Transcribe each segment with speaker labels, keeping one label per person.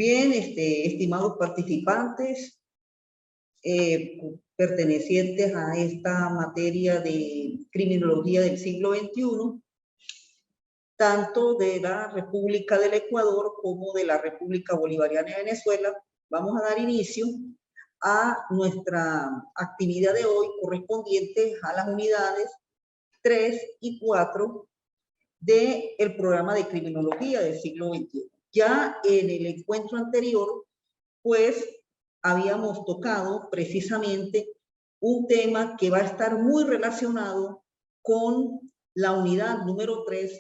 Speaker 1: Bien, estimados participantes, pertenecientes a esta materia de criminología del siglo XXI, tanto de la República del Ecuador como de la República Bolivariana de Venezuela, vamos a dar inicio a nuestra actividad de hoy correspondiente a las unidades 3 y 4 del programa de criminología del siglo XXI. Ya en el encuentro anterior, pues, habíamos tocado precisamente un tema que va a estar muy relacionado con la unidad número 3,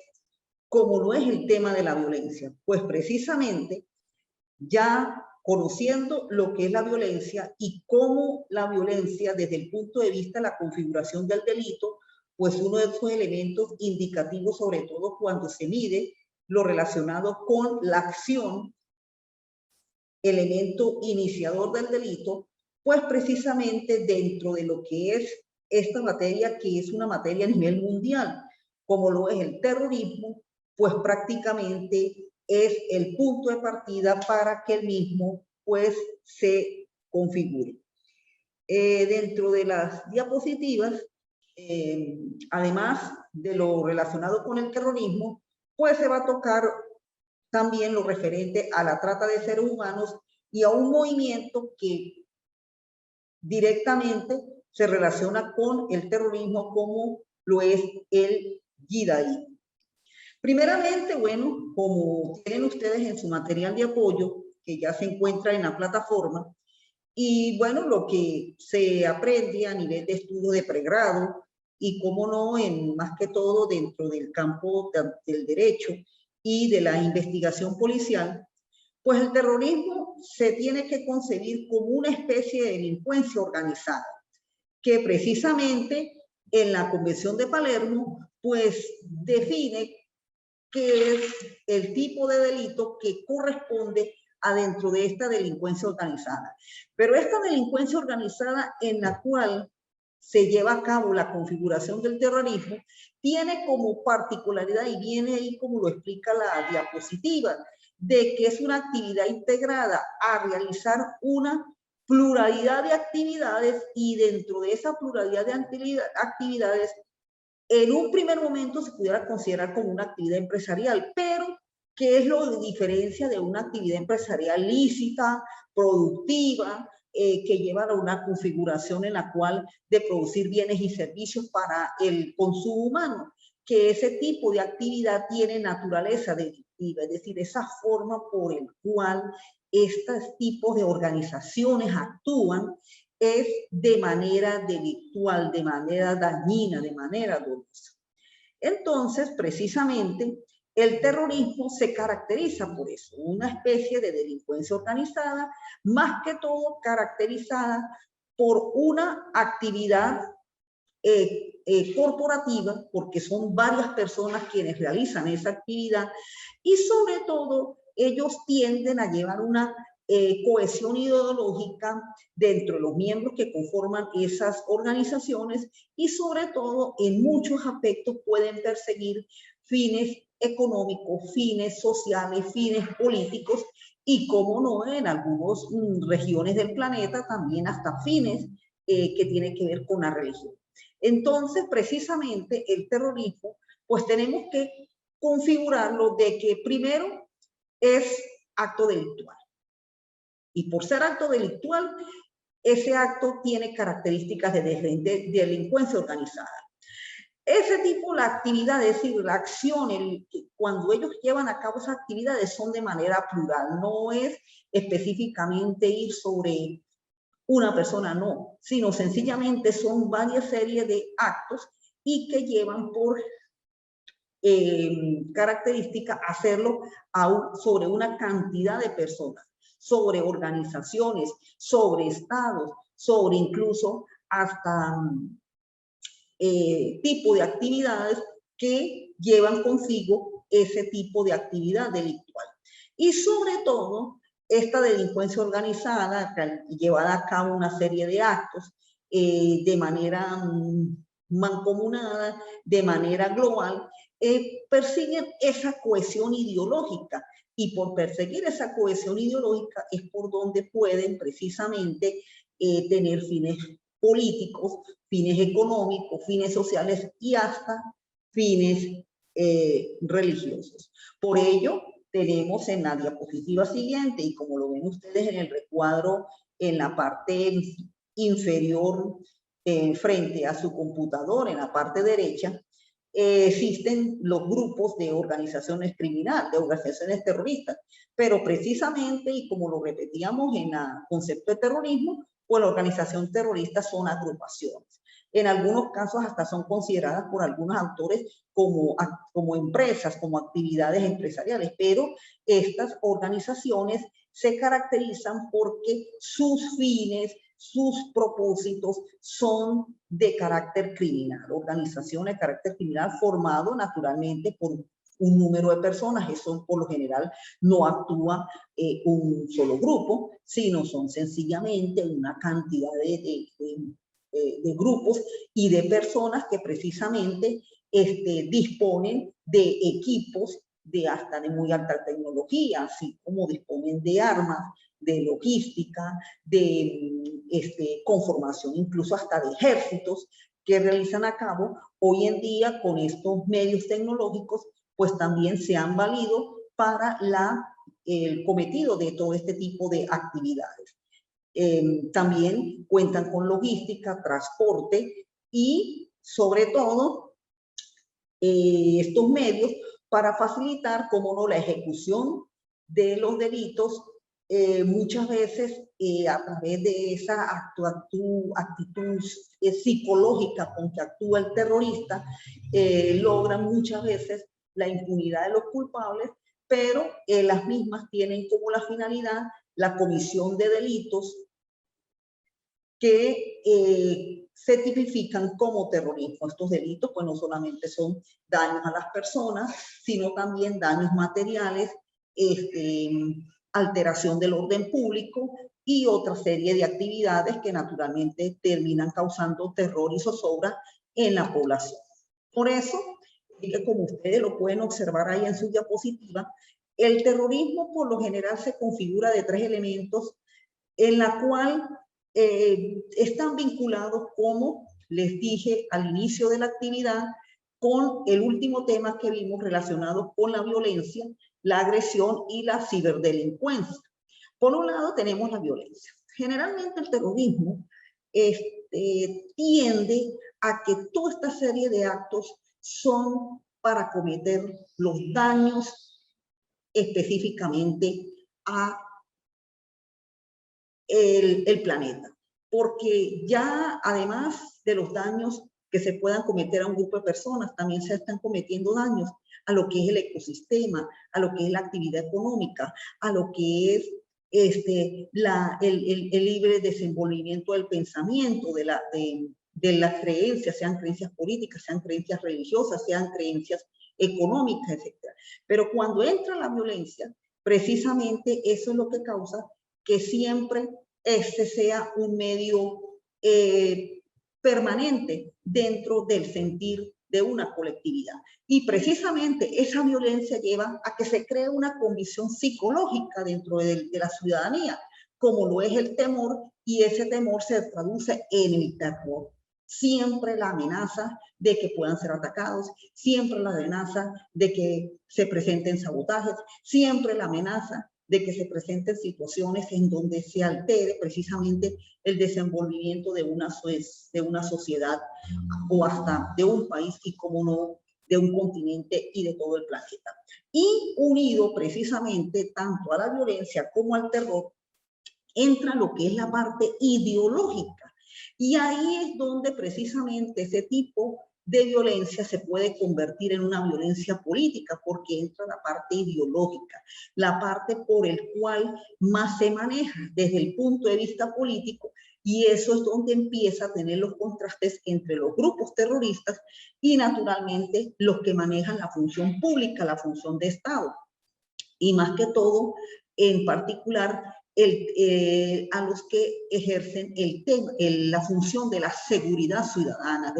Speaker 1: como lo es el tema de la violencia. Pues precisamente, ya conociendo lo que es la violencia y cómo la violencia, desde el punto de vista de la configuración del delito, pues uno de esos elementos indicativos, sobre todo cuando se mide lo relacionado con la acción, elemento iniciador del delito, pues precisamente dentro de lo que es esta materia, que es una materia a nivel mundial, como lo es el terrorismo, pues prácticamente es el punto de partida para que el mismo pues se configure. Dentro de las diapositivas, además de lo relacionado con el terrorismo, pues se va a tocar también lo referente a la trata de seres humanos y a un movimiento que directamente se relaciona con el terrorismo, como lo es el yidaísmo. Primeramente, bueno, como tienen ustedes en su material de apoyo, que ya se encuentra en la plataforma, y bueno, lo que se aprende a nivel de estudio de pregrado, y cómo no, más que todo dentro del campo del derecho y de la investigación policial, pues el terrorismo se tiene que concebir como una especie de delincuencia organizada, que precisamente en la Convención de Palermo, pues define qué es el tipo de delito que corresponde adentro de esta delincuencia organizada. Pero esta delincuencia organizada en la cual se lleva a cabo la configuración del terrorismo, tiene como particularidad, y viene ahí como lo explica la diapositiva, de que es una actividad integrada a realizar una pluralidad de actividades, y dentro de esa pluralidad de actividades, en un primer momento se pudiera considerar como una actividad empresarial, pero ¿qué es lo que diferencia de una actividad empresarial lícita, productiva, que lleva a una configuración en la cual de producir bienes y servicios para el consumo humano? Que ese tipo de actividad tiene naturaleza delictiva, es decir, esa forma por el cual estos tipos de organizaciones actúan es de manera delictual, de manera dañina, de manera dolosa. Entonces, precisamente, el terrorismo se caracteriza por eso, una especie de delincuencia organizada, más que todo caracterizada por una actividad corporativa, porque son varias personas quienes realizan esa actividad, y sobre todo ellos tienden a llevar una cohesión ideológica dentro de los miembros que conforman esas organizaciones, y sobre todo en muchos aspectos pueden perseguir fines económicos, fines sociales, fines políticos, y como no, en algunas regiones del planeta también hasta fines que tienen que ver con la religión. Entonces, precisamente el terrorismo, pues tenemos que configurarlo de que primero es acto delictual. Y por ser acto delictual, ese acto tiene características de delincuencia organizada. Ese tipo, la actividad, es decir, la acción, cuando ellos llevan a cabo esas actividades son de manera plural, no es específicamente ir sobre una persona, no, sino sencillamente son varias series de actos y que llevan por característica hacerlo sobre una cantidad de personas, sobre organizaciones, sobre estados, sobre incluso hasta tipo de actividades que llevan consigo ese tipo de actividad delictual. Y sobre todo, esta delincuencia organizada, llevada a cabo una serie de actos de manera mancomunada, de manera global, persiguen esa cohesión ideológica y por perseguir esa cohesión ideológica es por donde pueden precisamente tener fines políticos, fines económicos, fines sociales y hasta fines religiosos. Por ello, tenemos en la diapositiva siguiente, y como lo ven ustedes en el recuadro en la parte inferior, frente a su computador, en la parte derecha, existen los grupos de organizaciones criminales, de organizaciones terroristas, pero precisamente, y como lo repetíamos en el concepto de terrorismo, pues la organización terrorista son agrupaciones. En algunos casos hasta son consideradas por algunos autores como empresas, como actividades empresariales, pero estas organizaciones se caracterizan porque sus fines, sus propósitos son de carácter criminal, organizaciones de carácter criminal formado naturalmente por un número de personas. Eso por lo general no actúa un solo grupo, sino son sencillamente una cantidad de grupos y de personas que precisamente disponen de equipos hasta de muy alta tecnología, así como disponen de armas, de logística, de conformación incluso hasta de ejércitos que realizan a cabo. Hoy en día con estos medios tecnológicos pues también se han valido para el cometido de todo este tipo de actividades. También cuentan con logística, transporte y sobre todo estos medios para facilitar, como no, la ejecución de los delitos, muchas veces a través de esa actitud psicológica con que actúa el terrorista, logran muchas veces la impunidad de los culpables, pero las mismas tienen como la finalidad la comisión de delitos que se tipifican como terrorismo. Estos delitos pues no solamente son daños a las personas, sino también daños materiales, alteración del orden público y otra serie de actividades que naturalmente terminan causando terror y zozobra en la población. Por eso, como ustedes lo pueden observar ahí en su diapositiva, el terrorismo por lo general se configura de 3 elementos en la cual están vinculados, como les dije al inicio de la actividad, con el último tema que vimos relacionado con la violencia, la agresión y la ciberdelincuencia. Por un lado tenemos la violencia. Generalmente el terrorismo tiende a que toda esta serie de actos son para cometer los daños específicamente a el planeta, porque ya además de los daños que se puedan cometer a un grupo de personas, también se están cometiendo daños a lo que es el ecosistema, a lo que es la actividad económica, a lo que es el libre desenvolvimiento del pensamiento, de las creencias, sean creencias políticas, sean creencias religiosas, sean creencias económicas, etc. Pero cuando entra la violencia, precisamente eso es lo que causa que siempre este sea un medio permanente dentro del sentir de una colectividad. Y precisamente esa violencia lleva a que se cree una condición psicológica dentro de la ciudadanía, como lo es el temor, y ese temor se traduce en el terror. Siempre la amenaza de que puedan ser atacados, siempre la amenaza de que se presenten sabotajes, siempre la amenaza de que se presenten situaciones en donde se altere precisamente el desenvolvimiento de una sociedad o hasta de un país y, como no, de un continente y de todo el planeta. Y unido precisamente tanto a la violencia como al terror, entra lo que es la parte ideológica. Y ahí es donde precisamente ese tipo de violencia se puede convertir en una violencia política, porque entra la parte ideológica, la parte por el cual más se maneja desde el punto de vista político, y eso es donde empieza a tener los contrastes entre los grupos terroristas y naturalmente los que manejan la función pública, la función de Estado, y más que todo, en particular, a los que ejercen la función de la seguridad ciudadana,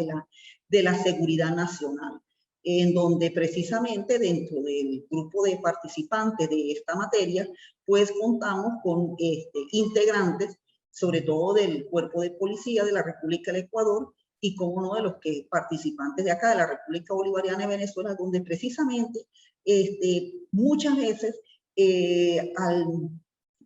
Speaker 1: de la seguridad nacional. en donde precisamente dentro del grupo de participantes de esta materia, pues contamos con integrantes, sobre todo del Cuerpo de Policía de la República del Ecuador, y con uno de los participantes de acá, de la República Bolivariana de Venezuela, donde precisamente muchas veces al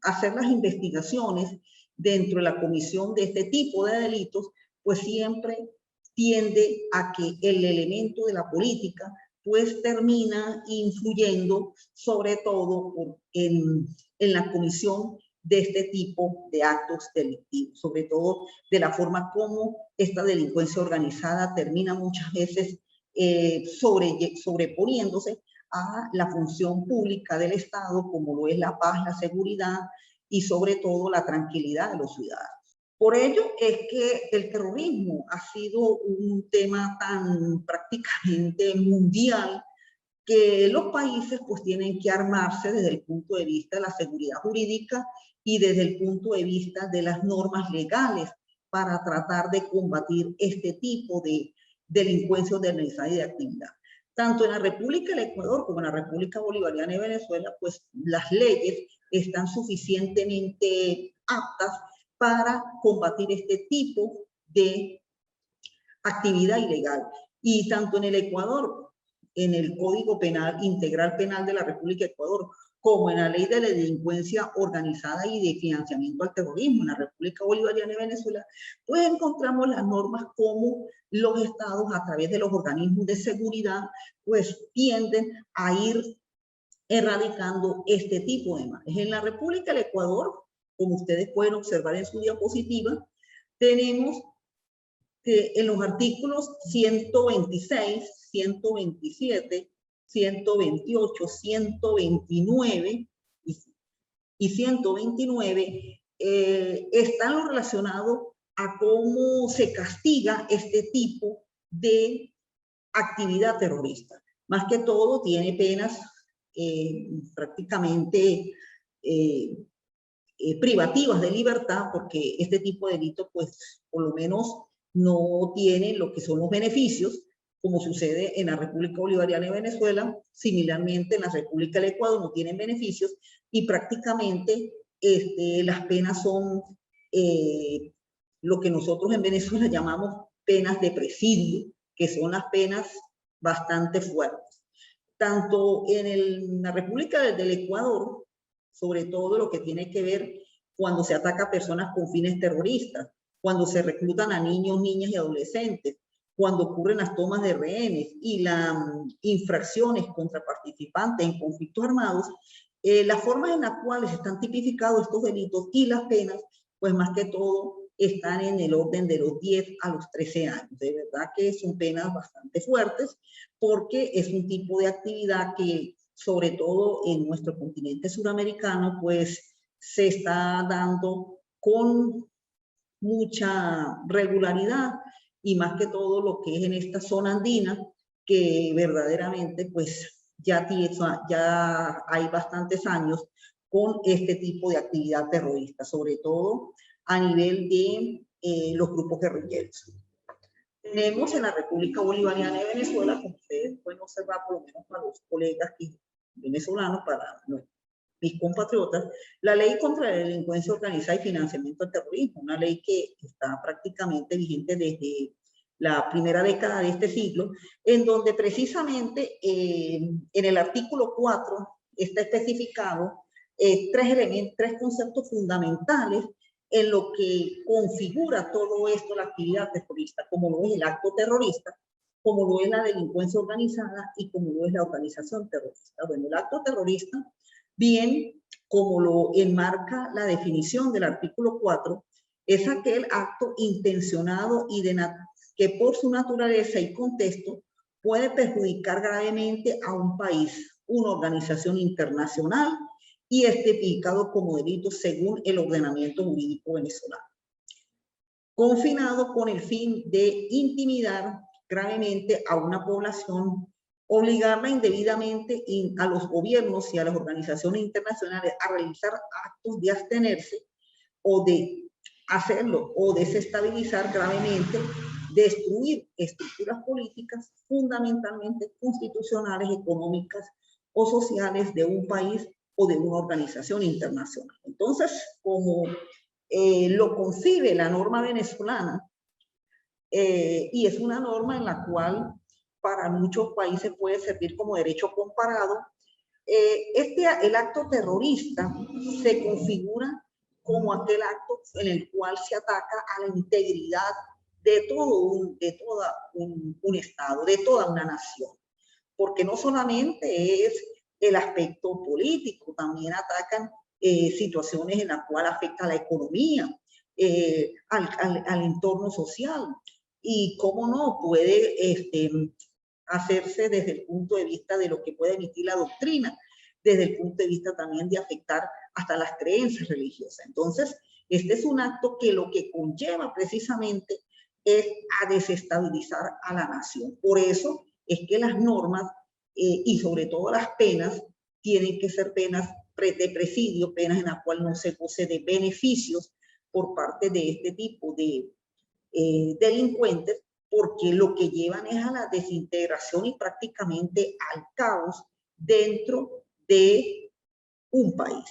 Speaker 1: hacer las investigaciones dentro de la comisión de este tipo de delitos, pues siempre tiende a que el elemento de la política pues termina influyendo sobre todo en la comisión de este tipo de actos delictivos, sobre todo de la forma como esta delincuencia organizada termina muchas veces sobreponiéndose a la función pública del Estado, como lo es la paz, la seguridad y sobre todo la tranquilidad de los ciudadanos. Por ello es que el terrorismo ha sido un tema tan prácticamente mundial que los países pues tienen que armarse desde el punto de vista de la seguridad jurídica y desde el punto de vista de las normas legales para tratar de combatir este tipo de delincuencia organizada y de actividad. Tanto en la República del Ecuador como en la República Bolivariana de Venezuela, pues las leyes están suficientemente aptas para combatir este tipo de actividad ilegal. Y tanto en el Ecuador, en el Código Penal Integral Penal de la República de Ecuador, como en la Ley de la Delincuencia Organizada y de Financiamiento al Terrorismo en la República Bolivariana de Venezuela, pues encontramos las normas como los estados a través de los organismos de seguridad, pues tienden a ir erradicando este tipo de males. En la República del Ecuador, como ustedes pueden observar en su diapositiva, tenemos que en los artículos 126, 127, 128, 129 y 129 están lo relacionado a cómo se castiga este tipo de actividad terrorista. Más que todo tiene penas prácticamente privativas de libertad, porque este tipo de delito pues por lo menos no tiene lo que son los beneficios, como sucede en la República Bolivariana de Venezuela. Similarmente en la República del Ecuador no tienen beneficios y prácticamente las penas son lo que nosotros en Venezuela llamamos penas de presidio, que son las penas bastante fuertes. Tanto en la República del Ecuador, sobre todo lo que tiene que ver cuando se ataca a personas con fines terroristas, cuando se reclutan a niños, niñas y adolescentes, cuando ocurren las tomas de rehenes y las infracciones contra participantes en conflictos armados, las formas en las cuales están tipificados estos delitos y las penas, pues más que todo están en el orden de los 10 a los 13 años. De verdad que son penas bastante fuertes porque es un tipo de actividad que, sobre todo en nuestro continente suramericano, pues se está dando con mucha regularidad y más que todo lo que es en esta zona andina, que verdaderamente pues ya hay bastantes años con este tipo de actividad terrorista, sobre todo a nivel de los grupos guerrilleros. Tenemos en la República Bolivariana de Venezuela, como ustedes pueden observar, por lo menos para los colegas venezolanos, para mis compatriotas, la ley contra la delincuencia organizada y financiamiento del terrorismo, una ley que está prácticamente vigente desde la primera década de este siglo, en donde precisamente en el artículo 4 está especificado tres conceptos fundamentales en lo que configura todo esto, la actividad terrorista, como lo es el acto terrorista, como lo es la delincuencia organizada y como lo es la organización terrorista. Bueno, el acto terrorista, bien como lo enmarca la definición del artículo 4, es aquel acto intencionado y que por su naturaleza y contexto puede perjudicar gravemente a un país, una organización internacional, y es tipificado como delito según el ordenamiento jurídico venezolano. Confinado con el fin de intimidar gravemente a una población, obligarla indebidamente a los gobiernos y a las organizaciones internacionales a realizar actos de abstenerse o de hacerlo o desestabilizar gravemente destruir estructuras políticas fundamentalmente constitucionales, económicas o sociales de un país o de una organización internacional. Entonces, como lo concibe la norma venezolana, y es una norma en la cual para muchos países puede servir como derecho comparado, el acto terrorista se configura como aquel acto en el cual se ataca a la integridad de todo un Estado, de toda una nación. Porque no solamente es el aspecto político, también atacan situaciones en las cuales afecta a la economía, al entorno social. Y cómo no puede hacerse desde el punto de vista de lo que puede emitir la doctrina, desde el punto de vista también de afectar hasta las creencias religiosas. Entonces, este es un acto que lo que conlleva precisamente es a desestabilizar a la nación. Por eso es que las normas y sobre todo las penas tienen que ser penas de presidio, penas en las cuales no se goce de beneficios por parte de este tipo de delincuentes, porque lo que llevan es a la desintegración y prácticamente al caos dentro de un país.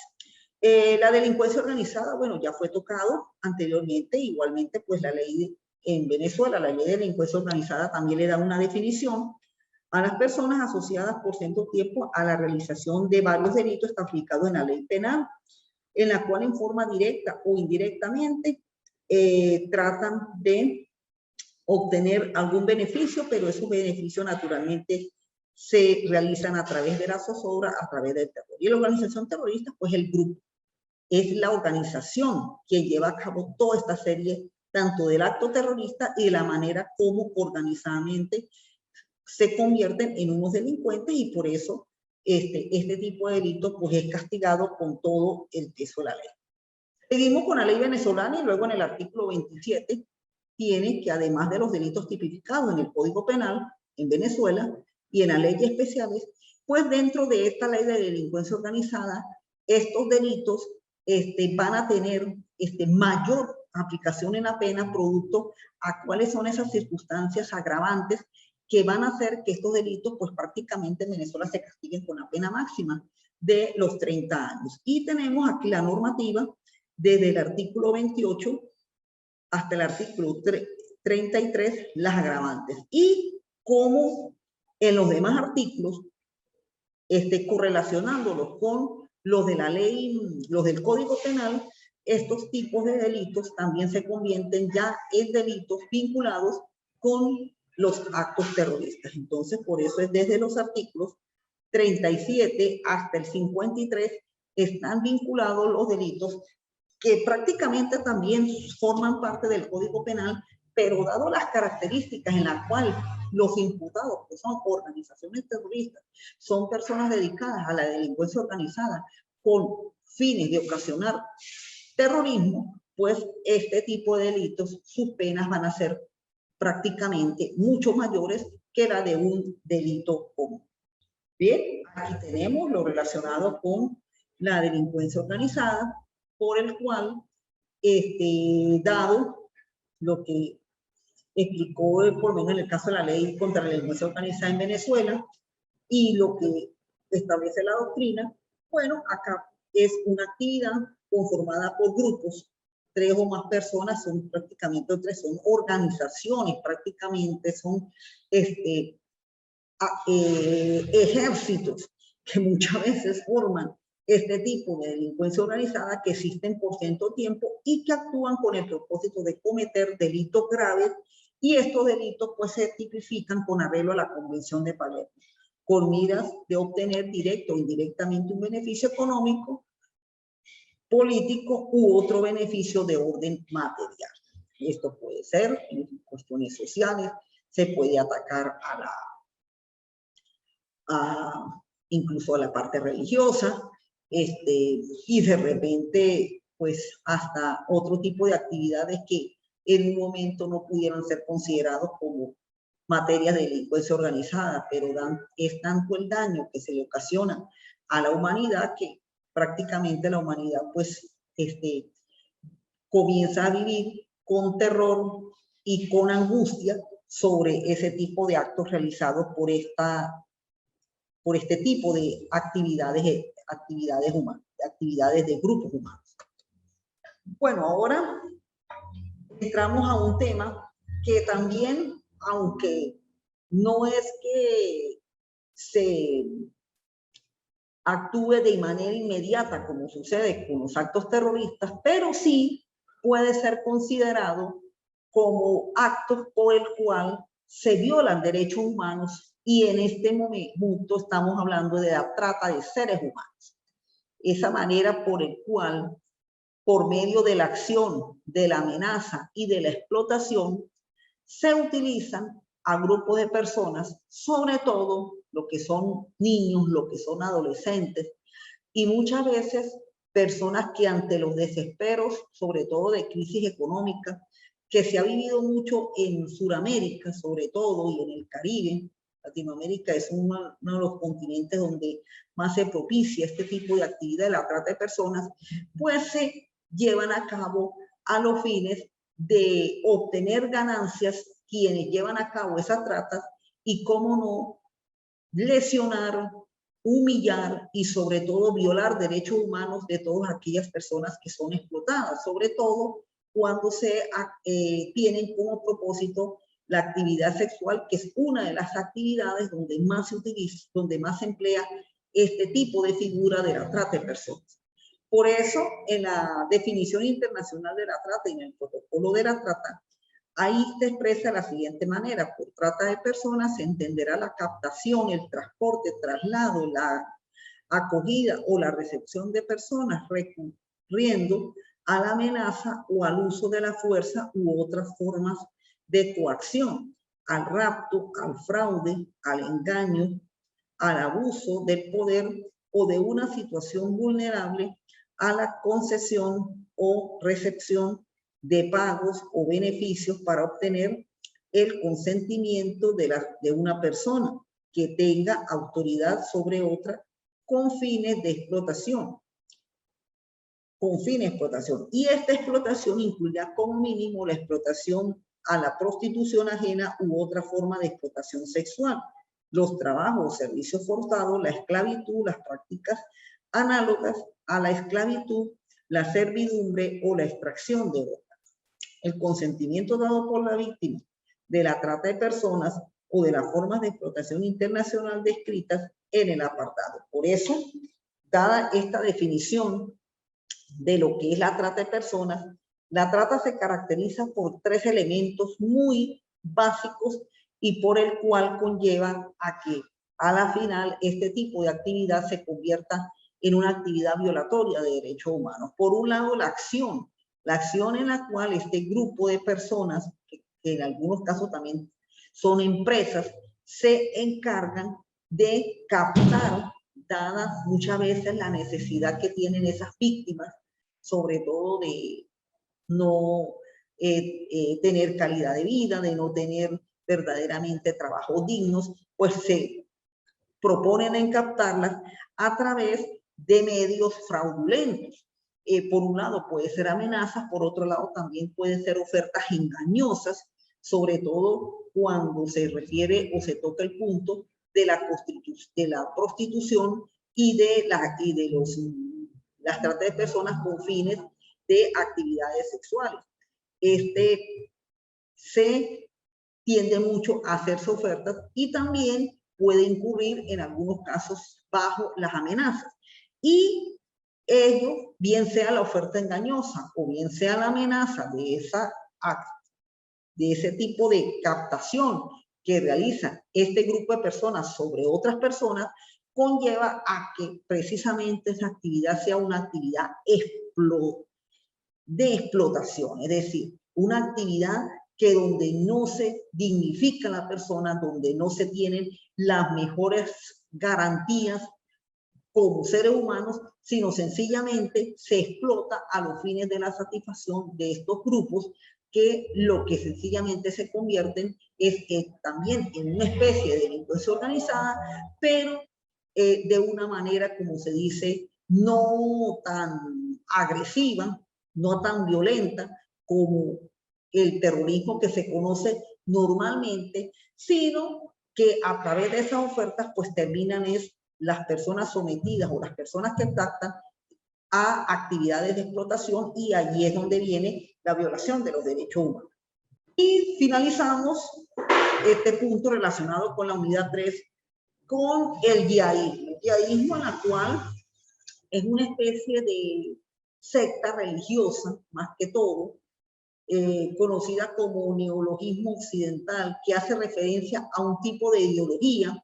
Speaker 1: La delincuencia organizada, bueno, ya fue tocado anteriormente, igualmente pues la ley en Venezuela, la ley de delincuencia organizada también le da una definición a las personas asociadas por cierto tiempo a la realización de varios delitos establecidos en la ley penal, en la cual en forma directa o indirectamente tratan de obtener algún beneficio, pero esos beneficios naturalmente se realizan a través de la zozobra, a través del terror. Y la organización terrorista, pues el grupo, es la organización que lleva a cabo toda esta serie, tanto del acto terrorista y de la manera como organizadamente se convierten en unos delincuentes, y por eso este tipo de delitos pues es castigado con todo el peso de la ley. Seguimos con la ley venezolana y luego en el artículo 27 tiene que además de los delitos tipificados en el Código Penal en Venezuela y en las leyes especiales, pues dentro de esta ley de delincuencia organizada, estos delitos van a tener mayor aplicación en la pena producto a cuáles son esas circunstancias agravantes que van a hacer que estos delitos pues prácticamente en Venezuela se castiguen con la pena máxima de los 30 años. Y tenemos aquí la normativa desde el artículo 28 hasta el artículo 33, las agravantes. Y como en los demás artículos, correlacionándolos con los de la ley, los del Código Penal, estos tipos de delitos también se convierten ya en delitos vinculados con los actos terroristas. Entonces, por eso es desde los artículos 37 hasta el 53 están vinculados los delitos que prácticamente también forman parte del Código Penal, pero dado las características en las cuales los imputados, que son organizaciones terroristas, son personas dedicadas a la delincuencia organizada con fines de ocasionar terrorismo, pues este tipo de delitos, sus penas van a ser prácticamente mucho mayores que la de un delito común. Bien, aquí tenemos lo relacionado con la delincuencia organizada, por el cual, dado lo que explicó por lo menos en el caso de la ley contra la delincuencia organizada en Venezuela y lo que establece la doctrina, bueno, acá es una actividad conformada por grupos, 3 o más personas, son prácticamente 3, son organizaciones, prácticamente son ejércitos que muchas veces forman este tipo de delincuencia organizada que existen por cierto tiempo y que actúan con el propósito de cometer delitos graves, y estos delitos pues se tipifican con arreglo a la Convención de Palermo, con miras de obtener directo o indirectamente un beneficio económico, político u otro beneficio de orden material. Esto puede ser en cuestiones sociales, se puede atacar incluso a la parte religiosa, y de repente, pues hasta otro tipo de actividades que en un momento no pudieran ser considerados como materia de delincuencia organizada, pero es tanto el daño que se le ocasiona a la humanidad que prácticamente la humanidad pues comienza a vivir con terror y con angustia sobre ese tipo de actos realizados por este tipo de actividades humanas, actividades de grupos humanos. Bueno, ahora entramos a un tema que también, aunque no es que se actúe de manera inmediata como sucede con los actos terroristas, pero sí puede ser considerado como actos por el cual se violan derechos humanos, y en este momento estamos hablando de la trata de seres humanos. Esa manera por el cual, por medio de la acción, de la amenaza y de la explotación, se utilizan a grupos de personas, sobre todo lo que son niños, lo que son adolescentes, y muchas veces personas que ante los desesperos, sobre todo de crisis económica, que se ha vivido mucho en Sudamérica, sobre todo, y en el Caribe. Latinoamérica es uno de los continentes donde más se propicia este tipo de actividad de la trata de personas, pues se llevan a cabo a los fines de obtener ganancias quienes llevan a cabo esas tratas y, cómo no, lesionar, humillar y sobre todo violar derechos humanos de todas aquellas personas que son explotadas, sobre todo cuando tienen como propósito la actividad sexual, que es una de las actividades donde más se utiliza, donde más se emplea este tipo de figura de la trata de personas. Por eso, en la definición internacional de la trata y en el protocolo de la trata, ahí se expresa de la siguiente manera: por trata de personas se entenderá la captación, el transporte, traslado, la acogida o la recepción de personas recurriendo a la amenaza o al uso de la fuerza u otras formas de coacción, al rapto, al fraude, al engaño, al abuso del poder o de una situación vulnerable, a la concesión o recepción de pagos o beneficios para obtener el consentimiento de una persona que tenga autoridad sobre otra con fines de explotación. Y esta explotación incluirá como mínimo la explotación a la prostitución ajena u otra forma de explotación sexual, los trabajos o servicios forzados, la esclavitud, las prácticas análogas a la esclavitud, la servidumbre o la extracción de órganos. El consentimiento dado por la víctima de la trata de personas o de las formas de explotación internacional descritas en el apartado. Por eso, dada esta definición de lo que es la trata de personas, la trata se caracteriza por tres elementos muy básicos y por el cual conllevan a que a la final este tipo de actividad se convierta en una actividad violatoria de derechos humanos. Por un lado, la acción en la cual este grupo de personas, que en algunos casos también son empresas, se encargan de captar, dada muchas veces la necesidad que tienen esas víctimas, sobre todo de no tener calidad de vida, de no tener verdaderamente trabajos dignos, pues se proponen en captarlas a través de medios fraudulentos. Por un lado puede ser amenazas, por otro lado también pueden ser ofertas engañosas, sobre todo cuando se refiere o se toca el punto de la prostitución y de las trata de personas con fines de actividades sexuales. Se tiende mucho a hacerse ofertas y también puede incurrir en algunos casos bajo las amenazas. Y ello, bien sea la oferta engañosa o bien sea la amenaza de ese tipo de captación que realiza este grupo de personas sobre otras personas, conlleva a que precisamente esa actividad sea una actividad de explotación, es decir, una actividad que donde no se dignifica a la persona, donde no se tienen las mejores garantías como seres humanos, sino sencillamente se explota a los fines de la satisfacción de estos grupos, que lo que sencillamente se convierten es también en una especie de delincuencia organizada, pero de una manera, como se dice, no tan agresiva, no tan violenta como el terrorismo que se conoce normalmente, sino que a través de esas ofertas pues terminan es las personas sometidas o las personas que tratan a actividades de explotación, y allí es donde viene la violación de los derechos humanos. Y finalizamos este punto relacionado con la unidad 3 con el yihaísmo. El yihaísmo, en la cual es una especie de secta religiosa, más que todo, conocida como neologismo occidental, que hace referencia a un tipo de ideología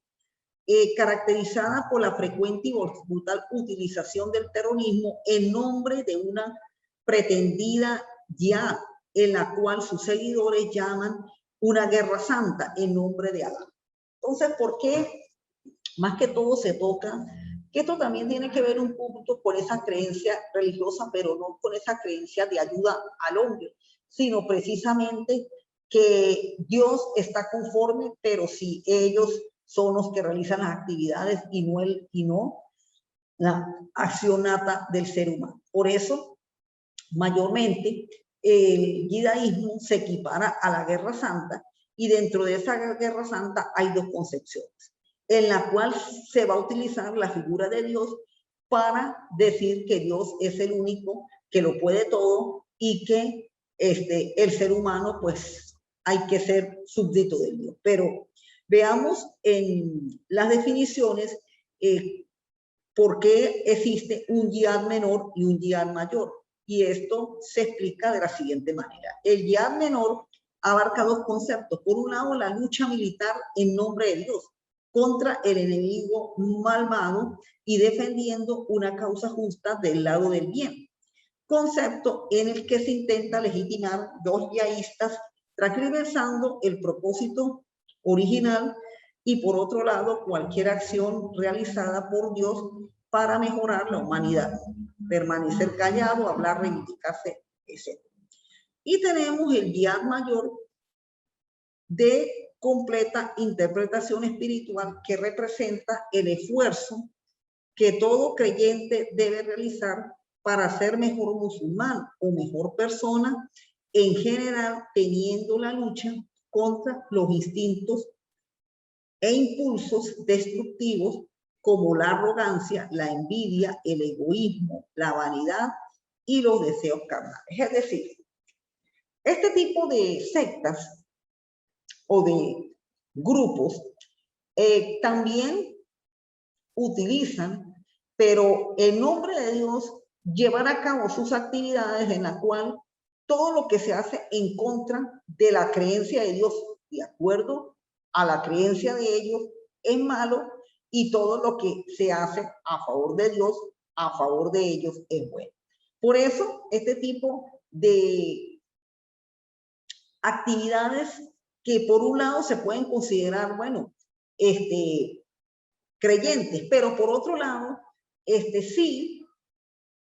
Speaker 1: caracterizada por la frecuente y brutal utilización del terrorismo en nombre de una pretendida ya, en la cual sus seguidores llaman una guerra santa en nombre de Alá. Entonces, ¿por qué más que todo se toca? Que esto también tiene que ver un punto con esa creencia religiosa, pero no con esa creencia de ayuda al hombre, sino precisamente que Dios está conforme, pero si ellos son los que realizan las actividades y no la acción nata del ser humano. Por eso, mayormente, el yidaísmo se equipara a la Guerra Santa, y dentro de esa Guerra Santa hay dos concepciones, en la cual se va a utilizar la figura de Dios para decir que Dios es el único que lo puede todo, y que el ser humano pues hay que ser súbdito de Dios. Pero veamos en las definiciones por qué existe un yihad menor y un yihad mayor. Y esto se explica de la siguiente manera. El yihad menor abarca dos conceptos. Por un lado, la lucha militar en nombre de Dios contra el enemigo malvado y defendiendo una causa justa del lado del bien. Concepto en el que se intenta legitimar dos yihadistas transversando el propósito original, y por otro lado cualquier acción realizada por Dios para mejorar la humanidad, permanecer callado, hablar, reivindicarse, etc. Y tenemos el yihad mayor de completa interpretación espiritual, que representa el esfuerzo que todo creyente debe realizar para ser mejor musulmán o mejor persona en general, teniendo la lucha contra los instintos e impulsos destructivos como la arrogancia, la envidia, el egoísmo, la vanidad y los deseos carnales. Es decir, este tipo de sectas o de grupos también utilizan, pero en nombre de Dios, llevar a cabo sus actividades en la cual todo lo que se hace en contra de la creencia de Dios, de acuerdo a la creencia de ellos, es malo, y todo lo que se hace a favor de Dios, a favor de ellos, es bueno. Por eso, este tipo de actividades que por un lado se pueden considerar, bueno, creyentes, pero por otro lado, sí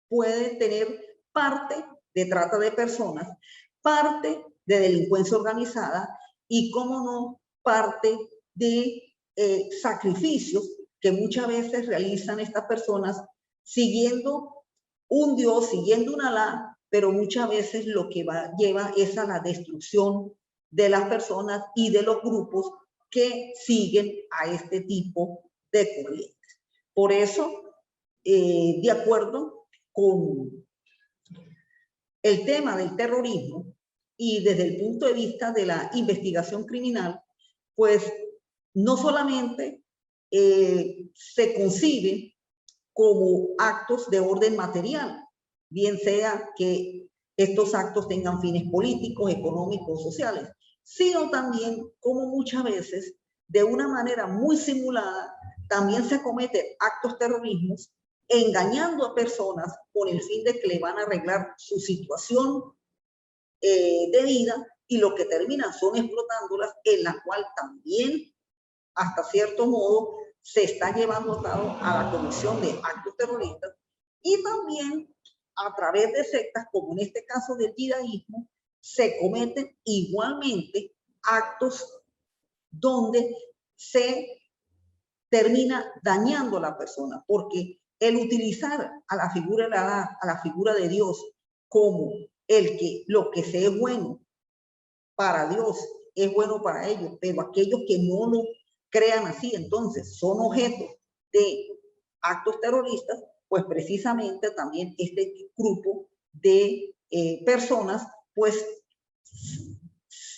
Speaker 1: puede tener parte de trata de personas, parte de delincuencia organizada y, cómo no, parte de sacrificios que muchas veces realizan estas personas siguiendo un Dios, siguiendo un Alá, pero muchas veces lo que lleva es a la destrucción de las personas y de los grupos que siguen a este tipo de corrientes. Por eso, de acuerdo con el tema del terrorismo y desde el punto de vista de la investigación criminal, pues no solamente se concibe como actos de orden material, bien sea que estos actos tengan fines políticos, económicos, sociales, sino también como muchas veces, de una manera muy simulada, también se cometen actos terrorismos engañando a personas con el fin de que le van a arreglar su situación de vida, y lo que terminan son explotándolas, en la cual también, hasta cierto modo, se está llevando a cabo a la comisión de actos terroristas, y también a través de sectas, como en este caso del yidaísmo, se cometen igualmente actos donde se termina dañando a la persona, porque el utilizar a la figura de Dios como lo que se es bueno para Dios, es bueno para ellos, pero aquellos que no lo crean así, entonces son objeto de actos terroristas, pues precisamente también este grupo de personas, pues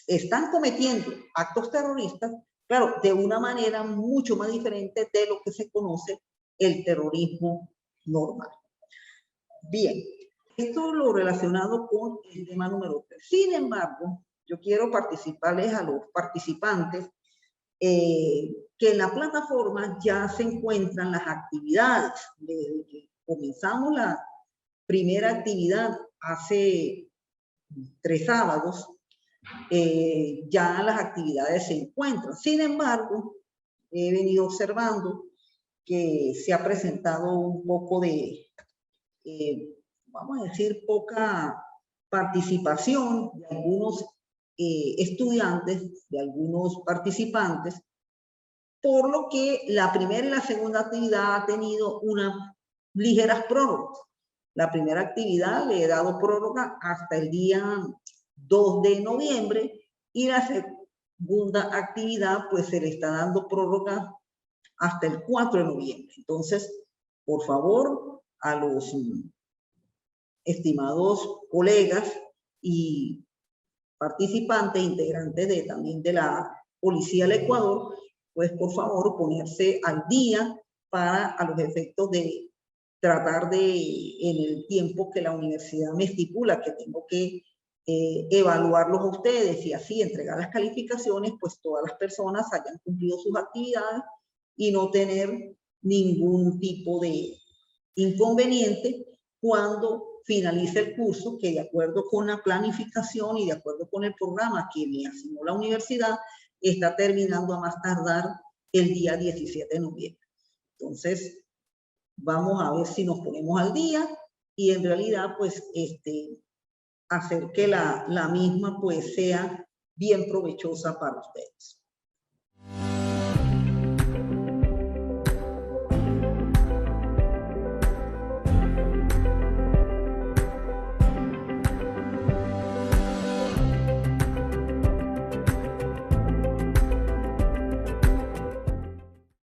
Speaker 1: están cometiendo actos terroristas, claro, de una manera mucho más diferente de lo que se conoce el terrorismo normal. Bien, esto es lo relacionado con el tema número 3. Sin embargo, yo quiero participarles a los participantes que en la plataforma ya se encuentran las actividades. Desde que comenzamos la primera actividad hace 3 sábados, ya las actividades se encuentran. Sin embargo, he venido observando que se ha presentado un poco de, vamos a decir, poca participación de algunos estudiantes, de algunos participantes, por lo que la primera y la segunda actividad ha tenido unas ligeras prórrogas. La primera actividad le he dado prórroga hasta el día 2 de noviembre y la segunda actividad pues se le está dando prórroga hasta el 4 de noviembre. Entonces, por favor, a los estimados colegas y participantes, integrantes también de la Policía del Ecuador, pues por favor ponerse al día para a los efectos de tratar de, en el tiempo que la universidad me estipula, que tengo que evaluarlos a ustedes y así entregar las calificaciones, pues todas las personas hayan cumplido sus actividades y no tener ningún tipo de inconveniente cuando finalice el curso, que de acuerdo con la planificación y de acuerdo con el programa que me asignó la universidad, está terminando a más tardar el día 17 de noviembre. Entonces, vamos a ver si nos ponemos al día y en realidad, pues, hacer que la misma, pues, sea bien provechosa para ustedes.